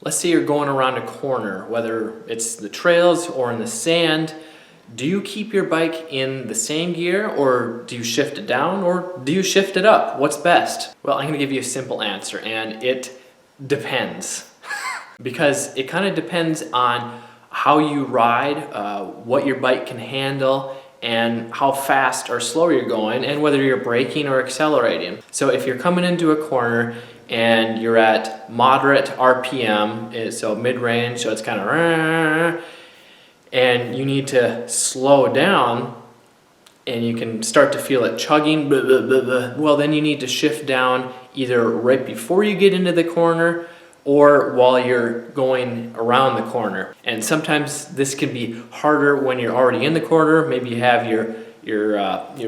Let's say you're going around a corner, whether it's the trails or in the sand. Do you keep your bike in the same gear, or do you shift it down, or do you shift it up? What's best? Well, I'm gonna give you a simple answer, and it depends. Because it kind of depends on how you ride, what your bike can handle, and how fast or slow you're going, and whether you're braking or accelerating. So if you're coming into a corner and you're at moderate RPM, so mid-range, so it's kind of, and you need to slow down, and you can start to feel it chugging, blah, blah, blah, blah. Well, then you need to shift down either right before you get into the corner or while you're going around the corner. And sometimes this can be harder when you're already in the corner. Maybe you have your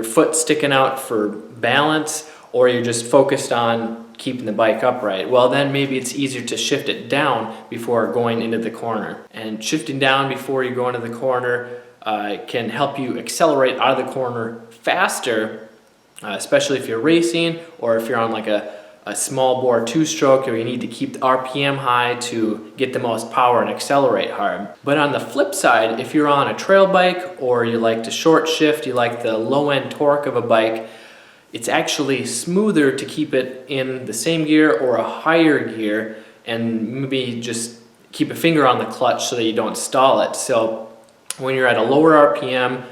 foot sticking out for balance, or you're just focused on keeping the bike upright. Well, then maybe it's easier to shift it down before going into the corner. And shifting down before you go into the corner can help you accelerate out of the corner faster, especially if you're racing or if you're on like a small bore two-stroke, or you need to keep the RPM high to get the most power and accelerate hard. But on the flip side, if you're on a trail bike or you like to short shift, you like the low-end torque of a bike, it's actually smoother to keep it in the same gear or a higher gear, and maybe just keep a finger on the clutch so that you don't stall it. So when you're at a lower RPM,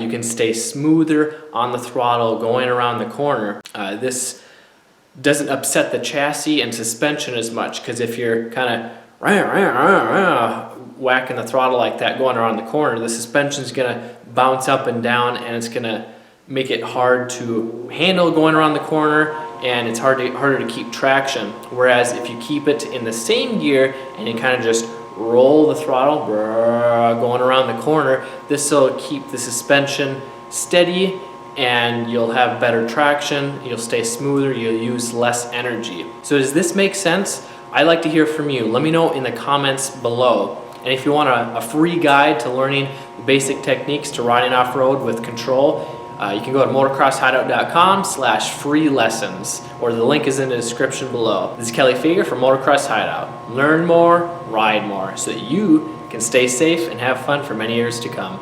you can stay smoother on the throttle going around the corner. This doesn't upset the chassis and suspension as much, because if you're kind of whacking the throttle like that going around the corner, the suspension's gonna bounce up and down, and it's gonna make it hard to handle going around the corner, and it's harder to keep traction. Whereas if you keep it in the same gear and you kind of just roll the throttle going around the corner, this will keep the suspension steady, and you'll have better traction, you'll stay smoother, you'll use less energy. So does this make sense? I'd like to hear from you. Let me know in the comments below. And if you want a free guide to learning the basic techniques to riding off-road with control, you can go to motocrosshideout.com/free lessons, or the link is in the description below. This is Kelly Fager from Motocross Hideout. Learn more, ride more, so that you can stay safe and have fun for many years to come.